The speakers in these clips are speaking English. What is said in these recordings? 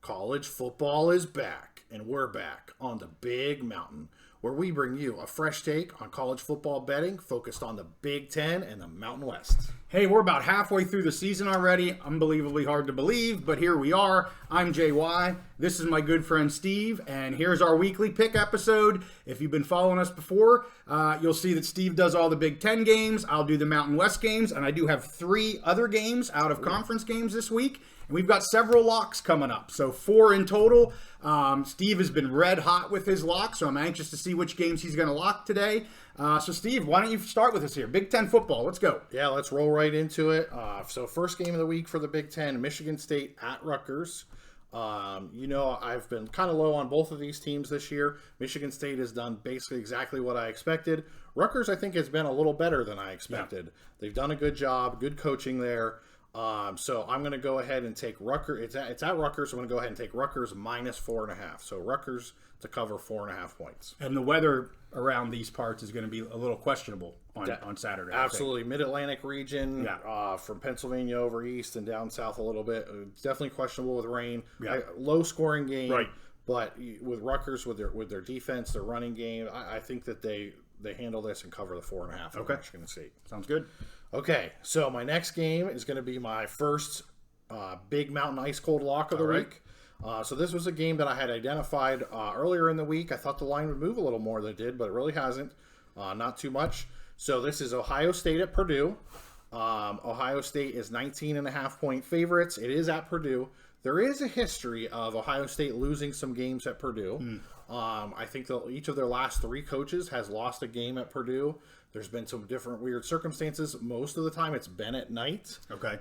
College football is back, and we're back on the Big Mountain, where we bring you a fresh take on college football betting focused on the Big Ten and the Mountain West. Hey, we're about halfway through the season already. Unbelievably hard to believe, but here we are. I'm JY. This is my good friend Steve, and here's our weekly pick episode. If you've been following us before, you'll see that Steve does all the Big Ten games. I'll do the Mountain West games, and I do have 3 other games out of conference games this week. And we've got several locks coming up, so 4 in total. Steve has been red hot with his locks, so I'm anxious to see which games he's going to lock today. So Steve, why don't you start with us here? Big Ten football, let's go. Yeah, let's roll right into it. So first game of the week for the Big Ten, Michigan State at Rutgers. I've been kind of low on both of these teams this year. Michigan State has done basically exactly what I expected. Rutgers, I think, has been a little better than I expected. Yeah. They've done a good job, good coaching there. So I'm going to go ahead and take Rutgers. It's at Rutgers. So I'm going to go ahead and take Rutgers minus 4.5. So Rutgers to cover 4.5 points. And the weather around these parts is going to be a little questionable on Saturday. Absolutely. Mid-Atlantic region, from Pennsylvania over east and down south a little bit. Definitely questionable with rain. Yeah. Low scoring game. Right. But with Rutgers, with their defense, their running game, I think that they handle this and cover the 4.5. Okay. Michigan State. Sounds good. Okay, so my next game is going to be my first Big Mountain Ice Cold lock of the week. So this was a game that I had identified earlier in the week. I thought the line would move a little more than it did, but it really hasn't. Not too much. So this is Ohio State at Purdue. Ohio State is 19.5-point favorites. It is at Purdue. There is a history of Ohio State losing some games at Purdue. I think each of their last 3 coaches has lost a game at Purdue. There's been some different weird circumstances. Most of the time, it's been at night. Okay.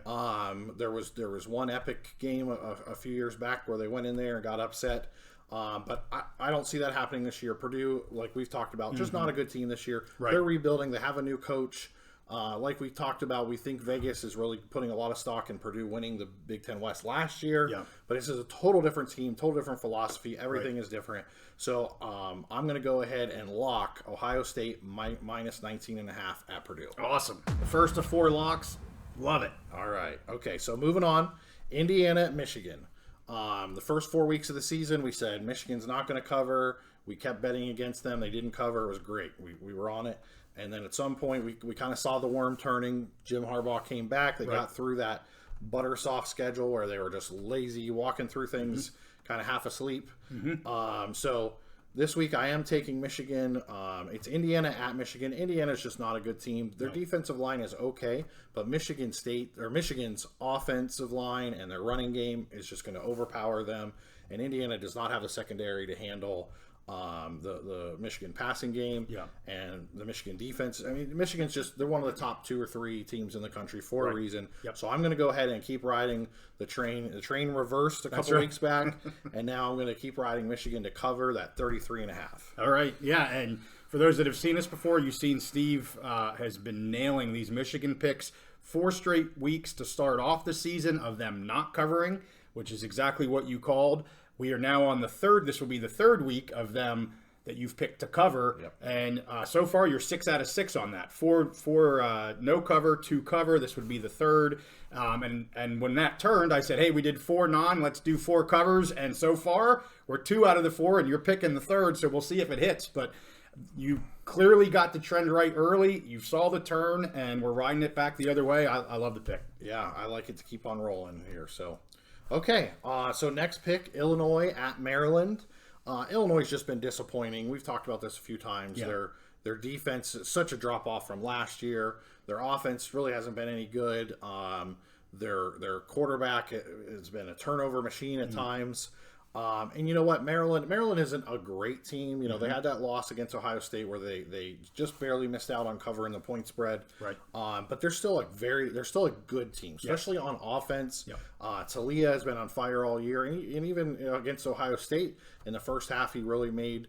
There was one epic game a few years back where they went in there and got upset. But I don't see that happening this year. Purdue, like we've talked about, just not a good team this year. Right. They're rebuilding. They have a new coach. Like we talked about, we think Vegas is really putting a lot of stock in Purdue winning the Big Ten West last year. Yeah. But this is a total different team, total different philosophy. Everything is different. So I'm going to go ahead and lock Ohio State minus 19.5 at Purdue. Awesome. The first of 4 locks. Love it. All right. Okay, so moving on. Indiana at Michigan. The first 4 weeks of the season, we said Michigan's not going to cover. We kept betting against them. They didn't cover. It was great. We were on it. And then at some point, we kind of saw the worm turning. Jim Harbaugh came back. They got through that butter soft schedule where they were just lazy, walking through things, kind of half asleep. So this week I am taking Michigan. It's Indiana at Michigan. Indiana's just not a good team. Their defensive line is okay, but Michigan's offensive line and their running game is just going to overpower them. And Indiana does not have the secondary to handle the Michigan passing game and the Michigan defense. I mean, Michigan's they're one of the top 2 or 3 teams in the country for a reason. Yep. So I'm going to go ahead and keep riding the train. The train reversed a couple weeks back, and now I'm going to keep riding Michigan to cover that 33.5. All right. Yeah, and for those that have seen us before, you've seen Steve has been nailing these Michigan picks. 4 straight weeks to start off the season of them not covering, which is exactly what you called. We are now on the 3rd. This will be the 3rd week of them that you've picked to cover. Yep. And so far, you're 6 out of 6 on that. 4 no cover, 2 cover. This would be the 3rd. And when that turned, I said, hey, we did 4 non. Let's do 4 covers. And so far, we're 2 out of the 4, and you're picking the 3rd. So we'll see if it hits. But you clearly got the trend right early. You saw the turn, and we're riding it back the other way. I love the pick. Yeah, I like it to keep on rolling here. So. Okay, so next pick, Illinois at Maryland. Illinois has just been disappointing. We've talked about this a few times. Yeah. Their defense is such a drop-off from last year. Their offense really hasn't been any good. Their quarterback has been a turnover machine at times. And you know what? Maryland isn't a great team. You know, they had that loss against Ohio State where they just barely missed out on covering the point spread. Right. But they're still a good team, especially on offense. Yep. Talia has been on fire all year, and even against Ohio State in the first half, he really made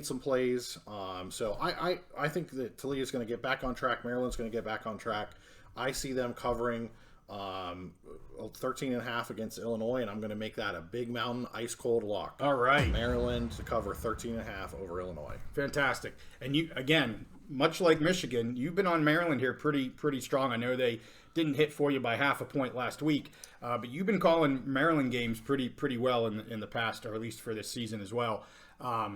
some plays. So I think that Talia is going to get back on track. Maryland's going to get back on track. I see them covering 13.5 against Illinois, and I'm going to make that a Big Mountain ice cold lock. All right. Maryland to cover 13.5 over Illinois. Fantastic. And you, again, much like Michigan, you've been on Maryland here pretty strong. I know they didn't hit for you by half a point last week, but you've been calling Maryland games pretty well in the past, or at least for this season as well.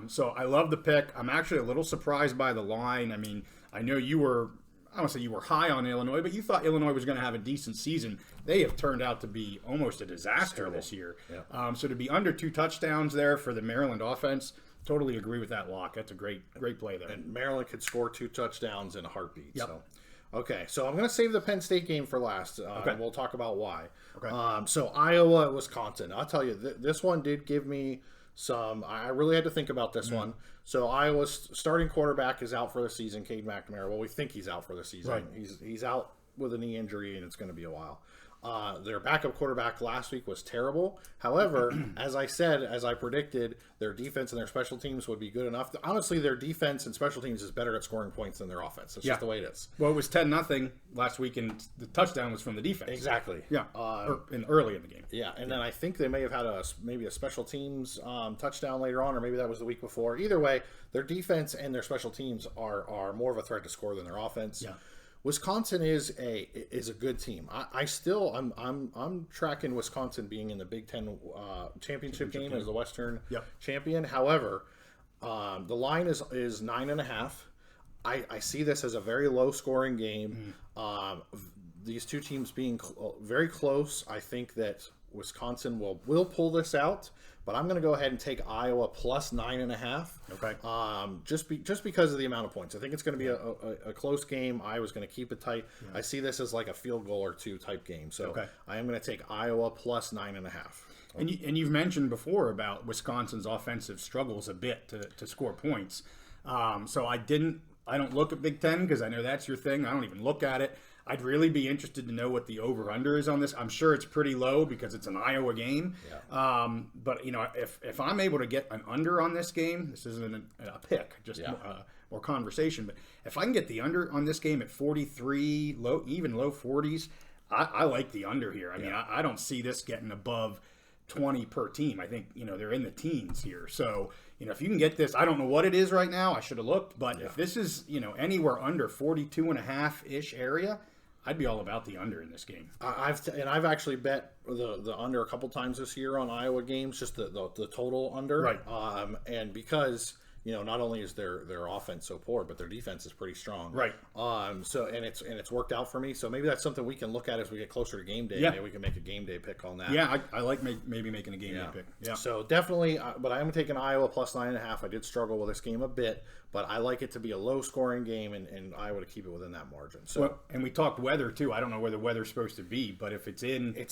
So I love the pick. I'm actually a little surprised by the line. I mean, I know you were, I don't say you were high on Illinois, but you thought Illinois was going to have a decent season. They have turned out to be almost a disaster this year. Yeah. So to be under 2 touchdowns there for the Maryland offense, totally agree with that lock. That's a great play there. And Maryland could score 2 touchdowns in a heartbeat. Yep. So, okay, so I'm going to save the Penn State game for last. And we'll talk about why. Okay. So Iowa, Wisconsin. I'll tell you, this one did give me some. I really had to think about this one. So Iowa's starting quarterback is out for the season, Cade McNamara. Well, we think he's out for the season. Right. He's out with a knee injury, and it's going to be a while. Their backup quarterback last week was terrible. However, as I predicted, their defense and their special teams would be good enough. Honestly, their defense and special teams is better at scoring points than their offense. That's just the way it is. Well, it was 10-0 last week, and the touchdown was from the defense. Exactly. Yeah, early in the game. Yeah, and then I think they may have had maybe a special teams touchdown later on, or maybe that was the week before. Either way, their defense and their special teams are more of a threat to score than their offense. Yeah. Wisconsin is a good team. I'm tracking Wisconsin being in the Big Ten championship game as the Western champion. However, the line is 9.5. I see this as a very low scoring game. These two teams being very close. I think that Wisconsin will pull this out. But I'm going to go ahead and take Iowa plus 9.5. Okay. Just because of the amount of points. I think it's going to be a close game. Iowa's going to keep it tight. I see this as like a field goal or 2 type game. So I am going to take Iowa plus 9.5. And you've mentioned before about Wisconsin's offensive struggles a bit to score points. So I don't look at Big Ten because I know that's your thing. I don't even look at it. I'd really be interested to know what the over-under is on this. I'm sure it's pretty low because it's an Iowa game. Yeah. But, if I'm able to get an under on this game, this isn't a pick, just more conversation. But if I can get the under on this game at 43, even low 40s, I like the under here. I mean, I don't see this getting above 20 per team. I think, they're in the teens here. So, if you can get this, I don't know what it is right now. I should have looked. But if this is, anywhere under 42.5-ish area, I'd be all about the under in this game. I've actually bet the under a couple times this year on Iowa games, just the total under. Right. And because not only is their offense so poor, but their defense is pretty strong. Right. So it's worked out for me. So maybe that's something we can look at as we get closer to game day. Yeah. Maybe we can make a game day pick on that. Yeah, I like maybe making a game day pick. Yeah. So definitely, but I am taking Iowa plus 9.5. I did struggle with this game a bit, but I like it to be a low scoring game and Iowa to keep it within that margin. So and we talked weather too. I don't know where the weather's supposed to be, but if it's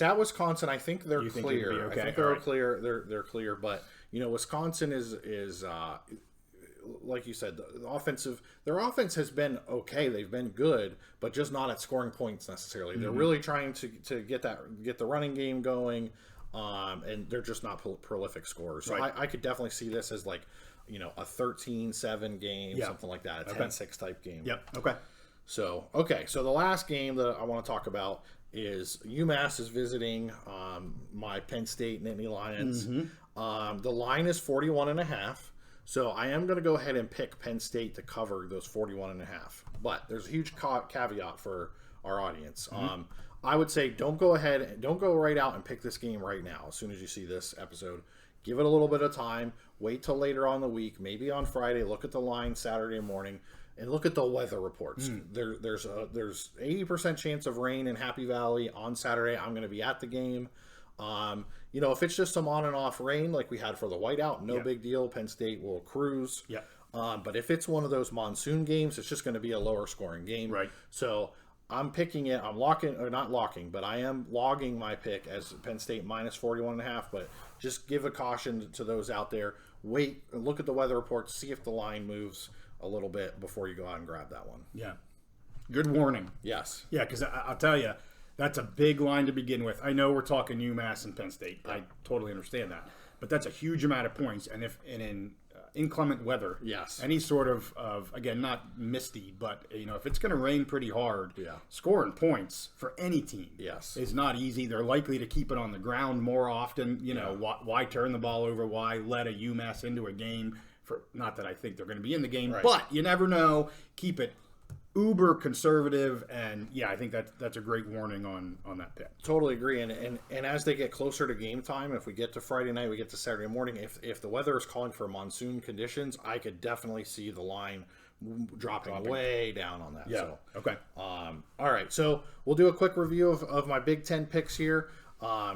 at Wisconsin. I think they're clear. Think okay. I think they're clear. They're clear, but Wisconsin is like you said, their offense has been okay. They've been good, but just not at scoring points necessarily. They're really trying to get the running game going, and they're just not prolific scorers. So I could definitely see this as like a 13-7 game, something like that, a 10-6 type game. Yep. Okay. So the last game that I want to talk about is UMass is visiting my Penn State Nittany Lions. The line is 41.5. So I am going to go ahead and pick Penn State to cover those 41.5. But there's a huge caveat for our audience. I would say don't go right out and pick this game right now. As soon as you see this episode, give it a little bit of time. Wait till later on the week, maybe on Friday. Look at the line Saturday morning, and look at the weather reports. There's 80% chance of rain in Happy Valley on Saturday. I'm going to be at the game. If it's just some on and off rain like we had for the whiteout, no big deal. Penn State will cruise. Yeah. But if it's one of those monsoon games, it's just going to be a lower scoring game. Right. So I'm picking it. I'm locking, or not locking, but I am logging my pick as Penn State minus 41.5. But just give a caution to those out there. Wait, look at the weather report, see if the line moves a little bit before you go out and grab that one. Yeah. Good warning. Yes. Yeah, because I'll tell you, that's a big line to begin with. I know we're talking UMass and Penn State. I totally understand that. But that's a huge amount of points. And in inclement weather, any sort of again, not misty, but if it's going to rain pretty hard, scoring points for any team is not easy. They're likely to keep it on the ground more often. Why turn the ball over? Why let a UMass into a game Not that I think they're going to be in the game, Right. but you never know. Keep it uber conservative, and yeah, I think that's a great warning on that pick. Totally agree. And as they get closer to game time, if we get to Friday night, we get to Saturday morning, if the weather is calling for monsoon conditions, I could definitely see the line dropping way down on that. Yeah. So, Okay. all right. So we'll do a quick review of my Big Ten picks here.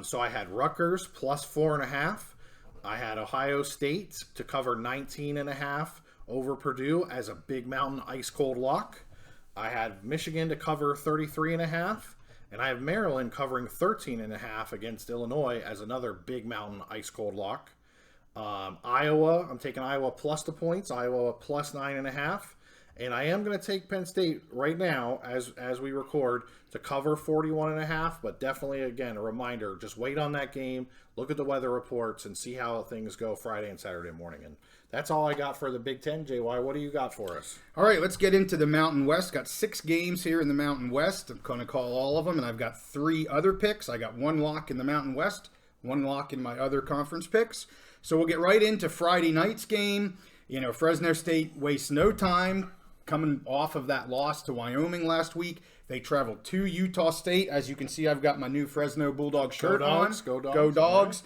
So I had Rutgers plus 4.5. I had Ohio State to cover 19.5 over Purdue as a Big Mountain ice cold lock. I had Michigan to cover 33.5, and I have Maryland covering 13.5 against Illinois as another Big Mountain ice cold lock. Iowa, I'm taking Iowa plus the points, Iowa plus 9.5, and I am going to take Penn State right now as we record to cover 41.5, but definitely, again, a reminder, just wait on that game, look at the weather reports, and see how things go Friday and Saturday morning. And that's all I got for the Big Ten. JY, what do you got for us? All right, let's get into the Mountain West. Got 6 games here in the Mountain West. I'm going to call all of them, and I've got 3 other picks. I got 1 lock in the Mountain West, 1 lock in my other conference picks. So we'll get right into Friday night's game. Fresno State wastes no time coming off of that loss to Wyoming last week. They traveled to Utah State. As you can see, I've got my new Fresno Bulldog shirt on. Go Dogs. Go Dogs.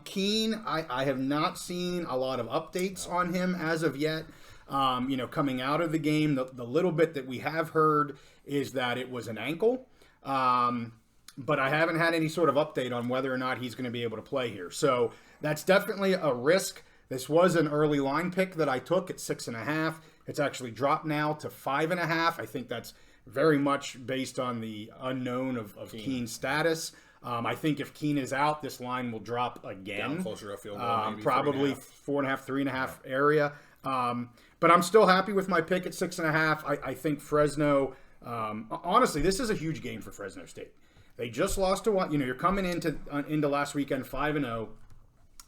Keene, I have not seen a lot of updates on him as of yet. Coming out of the game, the little bit that we have heard is that it was an ankle. But I haven't had any sort of update on whether or not he's going to be able to play here. So that's definitely a risk. This was an early line pick that I took at 6.5. It's actually dropped now to 5.5. I think that's very much based on the unknown of Keene's status. I think if Keene is out, this line will drop again. Down closer to a field goal, maybe probably 4.5, 3.5 area. But I'm still happy with my pick at 6.5. I think Fresno, honestly, this is a huge game for Fresno State. They just lost to you're coming into last weekend 5-0.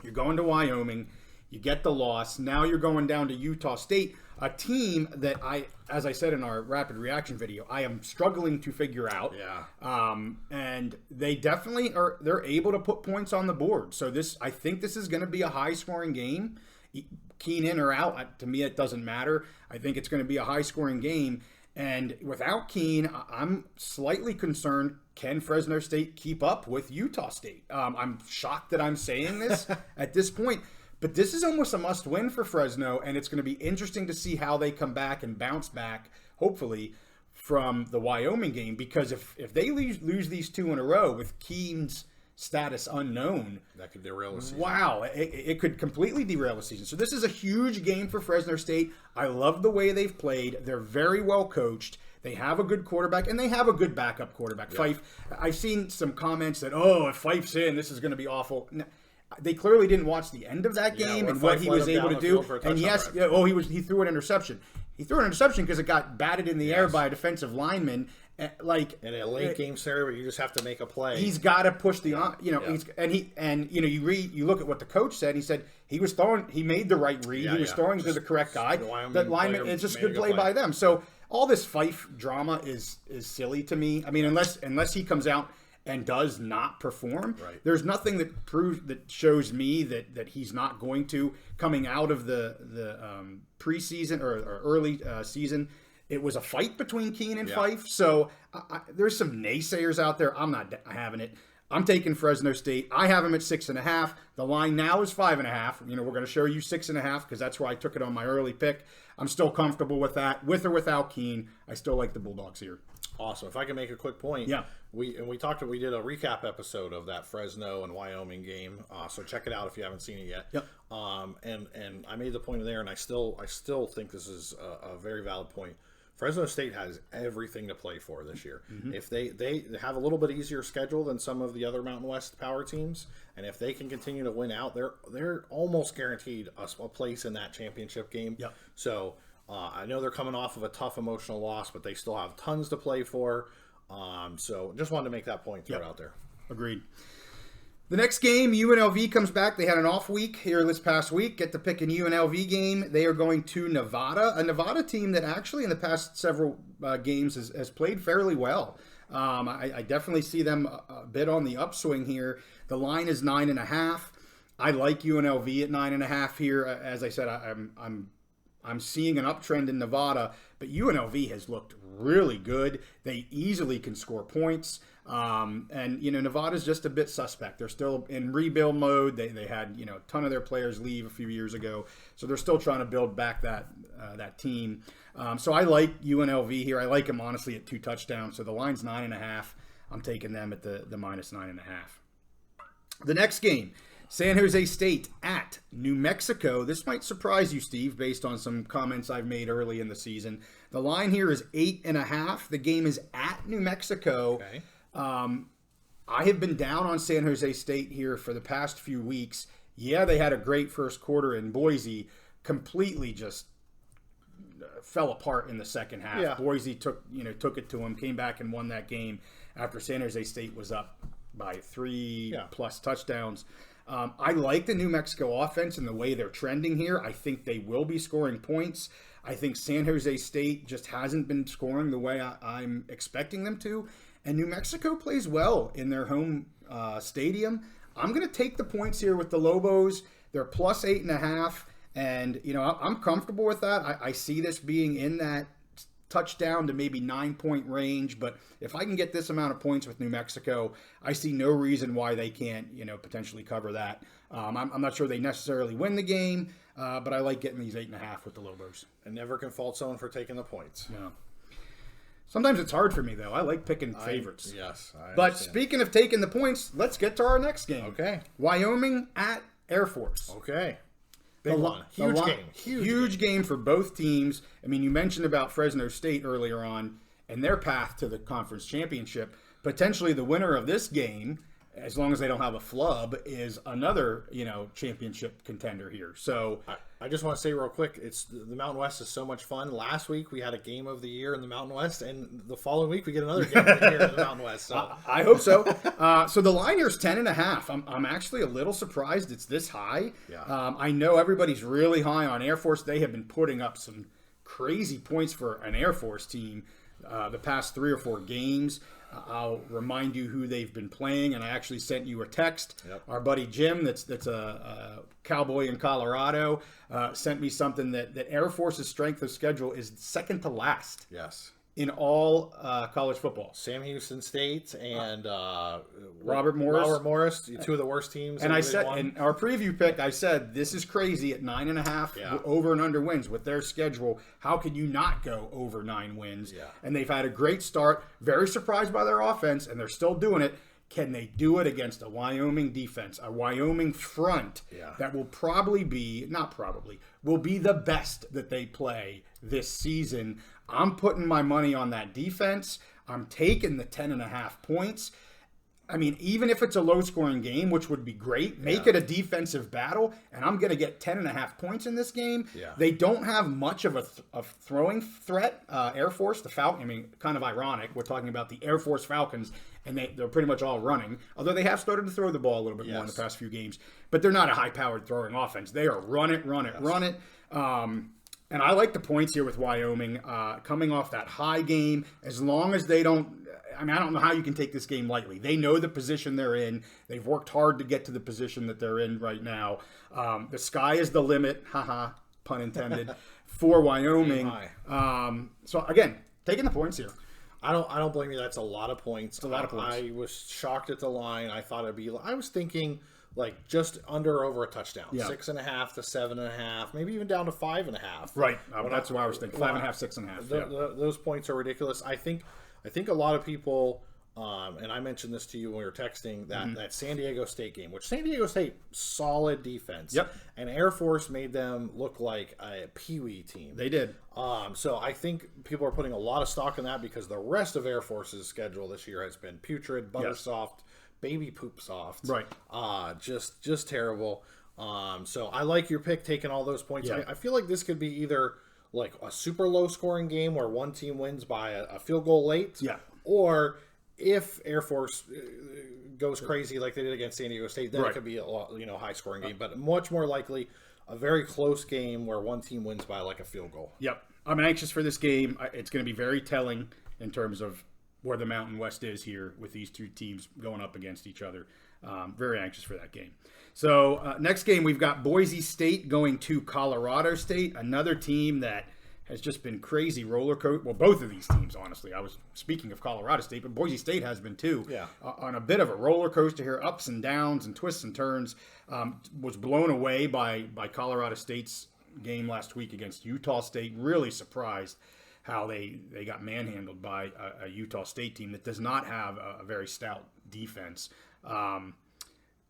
You're going to Wyoming. You get the loss. Now you're going down to Utah State, a team that as I said in our rapid reaction video, I am struggling to figure out. Yeah. And they definitely they're able to put points on the board. So I think this is going to be a high scoring game. Keene in or out, to me, it doesn't matter. I think it's going to be a high scoring game. And without Keene, I'm slightly concerned. Can Fresno State keep up with Utah State? I'm shocked that I'm saying this at this point. But this is almost a must-win for Fresno, and it's going to be interesting to see how they come back and bounce back, hopefully, from the Wyoming game. Because if they lose these 2 in a row with Keene's status unknown, that could derail the season. Wow, it could completely derail the season. So this is a huge game for Fresno State. I love the way they've played. They're very well coached. They have a good quarterback, and they have a good backup quarterback. Yeah. Fife, I've seen some comments that, if Fife's in, this is going to be awful. No, they clearly didn't watch the end of that game and what he was able to do. And yes, he threw an interception. He threw an interception because it got batted in the air by a defensive lineman. In a late game scenario where you just have to make a play, he's got to push the you look at what the coach said. He said he was throwing. He made the right read. He was throwing to the correct guy. The lineman. It's just a good play by them. So all this Fife drama is silly to me. I mean, unless he comes out and does not perform, there's nothing that shows me that he's not going to. Coming out of the preseason or early season, it was a fight between Keene and Fife. So there's some naysayers out there. I'm not having it. I'm taking Fresno State. I have them at 6.5. The line now is 5.5. We're going to show you 6.5 because that's where I took it on my early pick. I'm still comfortable with that. With or without Keene, I still like the Bulldogs here. Awesome. If I can make a quick point, we did a recap episode of that Fresno and Wyoming game. So check it out if you haven't seen it yet. Yep. And I made the point there, and I still think this is a very valid point. Fresno State has everything to play for this year. Mm-hmm. If they have a little bit easier schedule than some of the other Mountain West power teams, and if they can continue to win out, they're almost guaranteed a place in that championship game. Yep. So I know they're coming off of a tough emotional loss, but they still have tons to play for. So just wanted to make that point, throw it out there. Agreed. The next game, UNLV comes back. They had an off week here this past week. Get to pick an UNLV game. They are going to Nevada, a Nevada team that actually in the past several games has played fairly well. I definitely see them a bit on the upswing here. The line is 9.5. I like UNLV at 9.5 here. As I said, I'm seeing an uptrend in Nevada, but UNLV has looked really good. They easily can score points. And, Nevada's just a bit suspect. They're still in rebuild mode. They had, a ton of their players leave a few years ago. So they're still trying to build back that team. So I like UNLV here. I like them, honestly, at 2 touchdowns. So the line's 9.5. I'm taking them at the minus 9.5. The next game, San Jose State at New Mexico. This might surprise you, Steve, based on some comments I've made early in the season. The line here is 8.5. The game is at New Mexico. Okay. I have been down on San Jose State here for the past few weeks. Yeah, they had a great first quarter in Boise. Completely just fell apart in the second half. Yeah. Boise took it to them, came back and won that game after San Jose State was up by 3+ touchdowns. I like the New Mexico offense and the way they're trending here. I think they will be scoring points. I think San Jose State just hasn't been scoring the way I'm expecting them to. And New Mexico plays well in their home stadium. I'm going to take the points here with the Lobos. They're plus 8.5. And, I'm comfortable with that. I see this being in that touchdown to maybe 9-point range. But if I can get this amount of points with New Mexico, I see no reason why they can't, potentially cover that. I'm not sure they necessarily win the game, but I like getting these 8.5 with the Lobos. And never can fault someone for taking the points. No. Sometimes it's hard for me, though. I like picking favorites. Yes. But speaking of taking the points, let's get to our next game. Okay. Wyoming at Air Force. Okay. Big one. Huge game for both teams. I mean, you mentioned about Fresno State earlier on and their path to the conference championship. Potentially the winner of this game, as long as they don't have a flub, is another, championship contender here. So I just want to say real quick, the Mountain West is so much fun. Last week we had a game of the year in the Mountain West, and the following week we get another game of the year in the Mountain West. So. I hope so. So the line here is 10.5. I'm actually a little surprised it's this high. Yeah. I know everybody's really high on Air Force. They have been putting up some crazy points for an Air Force team the past 3 or 4 games. I'll remind you who they've been playing, and I actually sent you a text. Yep. Our buddy Jim, that's a cowboy in Colorado, sent me something that Air Force's strength of schedule is second to last. Yes. In all college football. Sam Houston State and Robert Morris. 2 of the worst teams. And I said, in our preview pick, I said, this is crazy at 9.5 over and under wins with their schedule. How can you not go over 9 wins? Yeah. And they've had a great start. Very surprised by their offense, and they're still doing it. Can they do it against a Wyoming defense, a Wyoming front that will will be the best that they play this season? I'm putting my money on that defense. I'm taking the 10.5 points. I mean, even if it's a low-scoring game, which would be great, make it a defensive battle, and I'm going to get 10.5 points in this game. Yeah. They don't have much of a throwing threat. Air Force, the Falcons, I mean, kind of ironic. We're talking about the Air Force Falcons, and they're pretty much all running, although they have started to throw the ball a little bit more in the past few games. But they're not a high-powered throwing offense. They are run it. And I like the points here with Wyoming coming off that high game. As long as they don't, I don't know how you can take this game lightly. They know the position they're in. They've worked hard to get to the position that they're in right now. The sky is the limit, pun intended, for Wyoming. So again, taking the points here. I don't blame you. That's a lot of points. It's a lot of points. I was shocked at the line. I thought I was thinking like just under or over a touchdown, 6.5 to 7.5, maybe even down to 5.5. Right. That's what I was thinking. 5.5, 6.5. Those points are ridiculous. I think a lot of people, and I mentioned this to you when we were texting, that San Diego State game, which San Diego State, solid defense. Yep. And Air Force made them look like a peewee team. They did. So I think people are putting a lot of stock in that because the rest of Air Force's schedule this year has been putrid, butter soft, baby poop soft. Right. Just terrible. So I like your pick taking all those points. Yeah. I feel like this could be either like a super low scoring game where one team wins by a field goal late. Yeah. Or if Air Force goes crazy like they did against San Diego State, then it could be a lot, high scoring game. But much more likely a very close game where one team wins by like a field goal. Yep. I'm anxious for this game. It's going to be very telling in terms of where the Mountain West is here with these two teams going up against each other. Very anxious for that game. So next game, we've got Boise State going to Colorado State, another team that has just been crazy roller coaster. Well, both of these teams, honestly. I was speaking of Colorado State, but Boise State has been too. Yeah. On a bit of a roller coaster here, ups and downs and twists and turns. Was blown away by Colorado State's game last week against Utah State. Really surprised how they got manhandled by a Utah State team that does not have a very stout defense.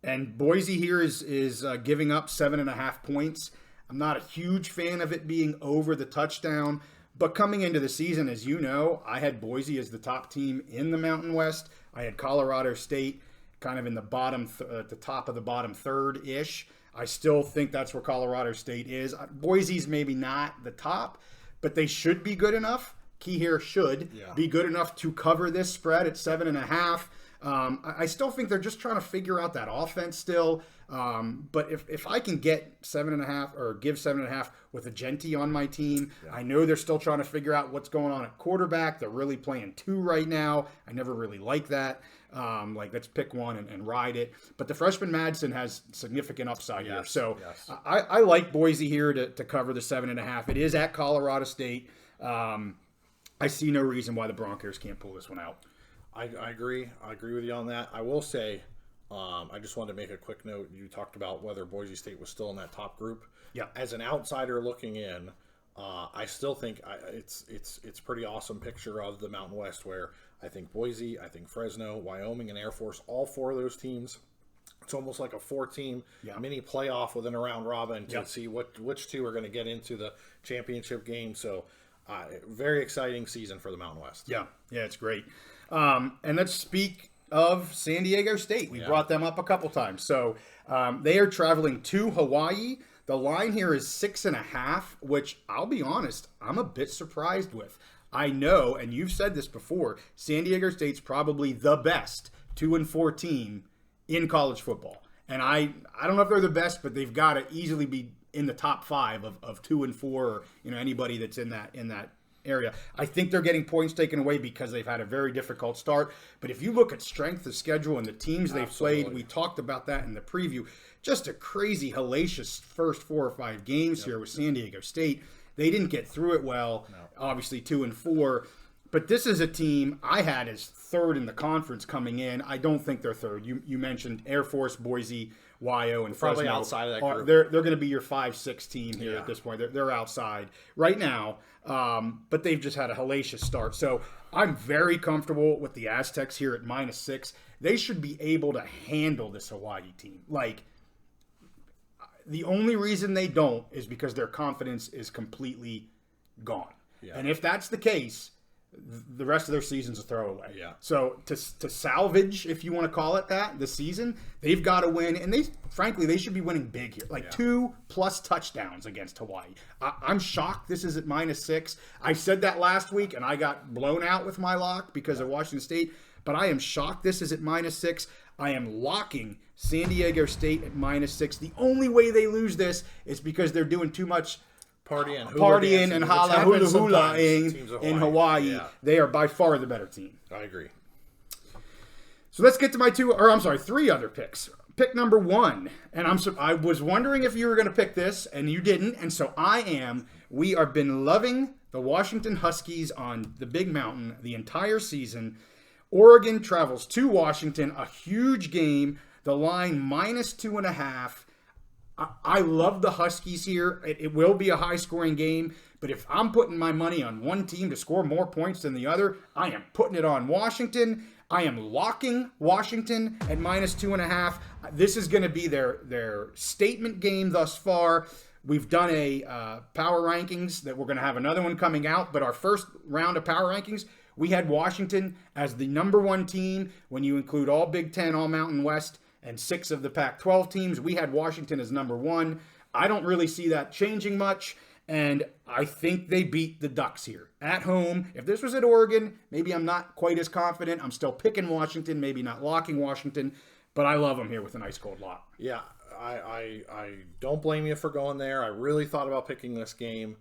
And Boise here is giving up 7.5 points. I'm not a huge fan of it being over the touchdown, but coming into the season, as you know, I had Boise as the top team in the Mountain West. I had Colorado State kind of in the bottom, at the top of the bottom third-ish. I still think that's where Colorado State is. Boise's maybe not the top, but they should be good enough. Key here, should be good enough to cover this spread at 7.5. I still think they're just trying to figure out that offense still. But if I can get 7.5 or give 7.5 with a Genti on my team, I know they're still trying to figure out what's going on at quarterback. They're really playing 2 right now. I never really like that. Let's pick one and ride it. But the freshman Madsen has significant upside here. So I like Boise here to cover the 7.5. It is at Colorado State. I see no reason why the Broncos can't pull this one out. I agree. I agree with you on that. I will say, I just wanted to make a quick note. You talked about whether Boise State was still in that top group. Yeah. As an outsider looking in, I still think it's pretty awesome picture of the Mountain West, where I think Boise, I think Fresno, Wyoming, and Air Force, all 4 of those teams. It's almost like a 4-team mini playoff within a round robin to see which 2 are going to get into the championship game. So, very exciting season for the Mountain West. Yeah, it's great. And let's speak of San Diego State. We brought them up a couple times. So they are traveling to Hawaii. The line here is 6.5, which I'll be honest, I'm a bit surprised with. I know, and you've said this before, San Diego State's probably the best 2-4 team in college football. And I don't know if they're the best, but they've got to easily be in the top 5 of 2-4, or anybody that's in that area. I think they're getting points taken away because they've had a very difficult start. But if you look at strength of schedule and the teams they've played, we talked about that in the preview. Just a crazy, hellacious first 4 or 5 games here with San Diego State. They didn't get through it well. Obviously 2-4. But this is a team I had as third in the conference coming in. I don't think they're third. You mentioned Air Force, Boise, Wyo, and probably Fresno. Outside of that group. They're going to be your 5-6 team here at this point. They're outside right now, but they've just had a hellacious start. So I'm very comfortable with the Aztecs here at -6. They should be able to handle this Hawaii team. The only reason they don't is because their confidence is completely gone. Yeah. And if that's the case, the rest of their season's a throwaway. Yeah. So to salvage, if you want to call it that, the season, they've got to win. And they should be winning big here. 2+ touchdowns against Hawaii. I'm shocked this is at -6. I said that last week, and I got blown out with my lock because of Washington State. But I am shocked this is at -6. I am locking San Diego State at -6. The only way they lose this is because they're doing too much partying and hula-hula-ing in Hawaii. Yeah. They are by far the better team. I agree. So let's get to my 3 other picks. Pick number 1, and I was wondering if you were going to pick this, and you didn't, and so I am. We have been loving the Washington Huskies on the Big Mountain the entire season. Oregon travels to Washington, a huge game. The line -2.5. I love the Huskies here. It will be a high-scoring game, but if I'm putting my money on one team to score more points than the other, I am putting it on Washington. I am locking Washington at -2.5. This is going to be their statement game thus far. We've done a power rankings that we're going to have another one coming out, but our first round of power rankings, we had Washington as the number 1 team when you include all Big Ten, all Mountain West, and 6 of the Pac-12 teams. We had Washington as number 1. I don't really see that changing much, and I think they beat the Ducks here at home. If this was at Oregon, maybe I'm not quite as confident. I'm still picking Washington, maybe not locking Washington, but I love them here with an ice cold lock. Yeah, I don't blame you for going there. I really thought about picking this game.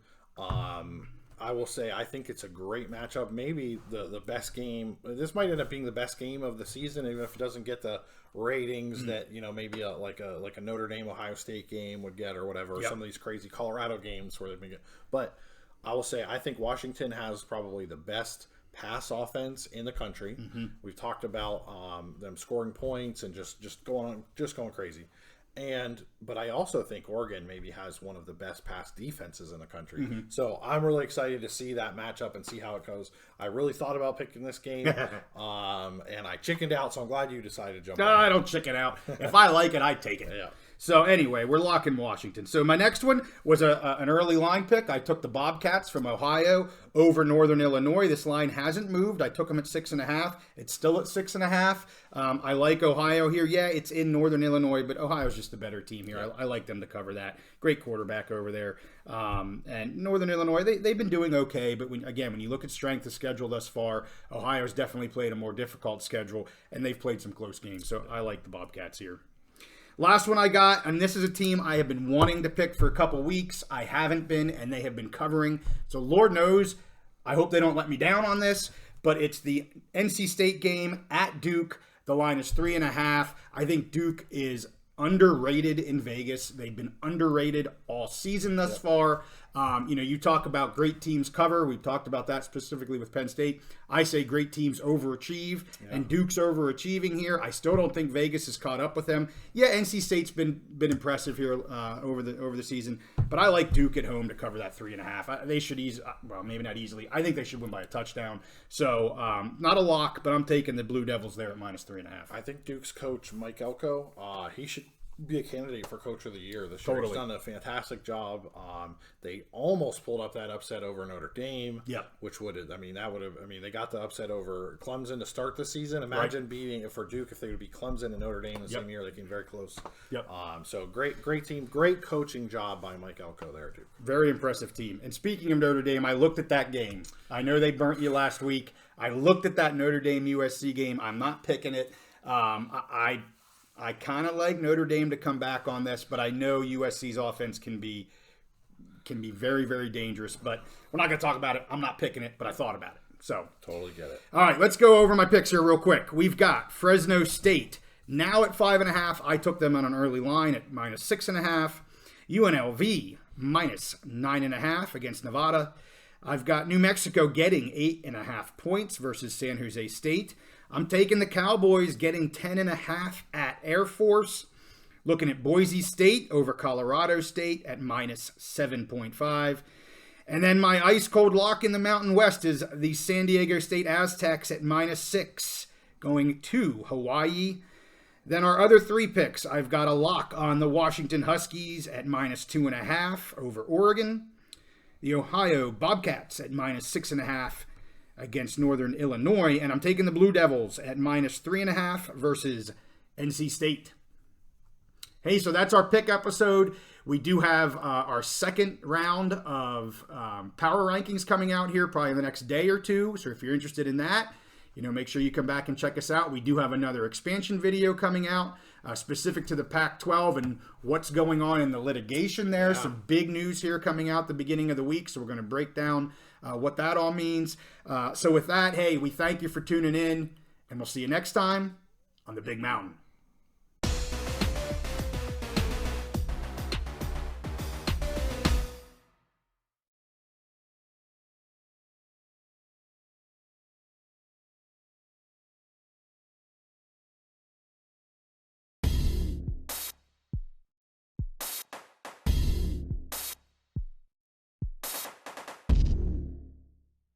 I will say I think it's a great matchup. Maybe the best game. This might end up being the best game of the season, even if it doesn't get the ratings that maybe like a Notre Dame Ohio State game would get or whatever. Or some of these crazy Colorado games where they've been. But I will say I think Washington has probably the best pass offense in the country. We've talked about them scoring points and just going crazy. But I also think Oregon maybe has one of the best pass defenses in the country. So I'm really excited to see that matchup and see how it goes. I really thought about picking this game, and I chickened out. So I'm glad you decided to jump. No, I don't chicken out. If I like it, I take it. Yeah. So anyway, we're locking Washington. So my next one was an early line pick. I took the Bobcats from Ohio over Northern Illinois. This line hasn't moved. I took them at 6.5. It's still at 6.5. I like Ohio here. Yeah, it's in Northern Illinois, but Ohio's just a better team here. I like them to cover that. Great quarterback over there. And Northern Illinois, they've been doing okay, but when you look at strength of schedule thus far, Ohio's definitely played a more difficult schedule, and they've played some close games. So I like the Bobcats here. Last one I got, and this is a team I have been wanting to pick for a couple weeks. I haven't been, and they have been covering. So Lord knows, I hope they don't let me down on this, but it's the NC State game at Duke. The line is 3.5. I think Duke is underrated in Vegas. They've been underrated all season thus far. You talk about great teams cover. We've talked about that specifically with Penn State. I say great teams overachieve, and Duke's overachieving here. I still don't think Vegas has caught up with them. Yeah, NC State's been impressive here over the season, but I like Duke at home to cover that 3.5. They should maybe not easily. I think they should win by a touchdown. So not a lock, but I'm taking the Blue Devils there at -3.5. I think Duke's coach Mike Elko, he should be a candidate for Coach of the Year this year. He's done a fantastic job. They almost pulled up that upset over Notre Dame. Yep. Which they got the upset over Clemson to start the season. Imagine beating for Duke if they would beat Clemson and Notre Dame the same year. They came very close. Yep. So great team, great coaching job by Mike Elko there, Duke. Very impressive team. And speaking of Notre Dame, I looked at that game. I know they burnt you last week. I looked at that Notre Dame USC game. I'm not picking it. I kind of like Notre Dame to come back on this, but I know USC's offense can be very, very dangerous. But we're not going to talk about it. I'm not picking it, but I thought about it. So totally get it. All right, let's go over my picks here real quick. We've got Fresno State now at 5.5. I took them on an early line at -6.5. UNLV -9.5 against Nevada. I've got New Mexico getting 8.5 points versus San Jose State. I'm taking the Cowboys getting 10.5 at Air Force. Looking at Boise State over Colorado State at -7.5. And then my ice cold lock in the Mountain West is the San Diego State Aztecs at -6 going to Hawaii. Then our other three picks, I've got a lock on the Washington Huskies at -2.5 over Oregon. The Ohio Bobcats at -6.5 against Northern Illinois, and I'm taking the Blue Devils at -3.5 versus NC State. Hey, so that's our pick episode. We do have our second round of power rankings coming out here probably in the next day or two. So if you're interested in that, make sure you come back and check us out. We do have another expansion video coming out specific to the Pac-12 and what's going on in the litigation there. Yeah. Some big news here coming out the beginning of the week, so we're going to break down what that all means. So with that, hey, we thank you for tuning in, and we'll see you next time on the Big Mountain.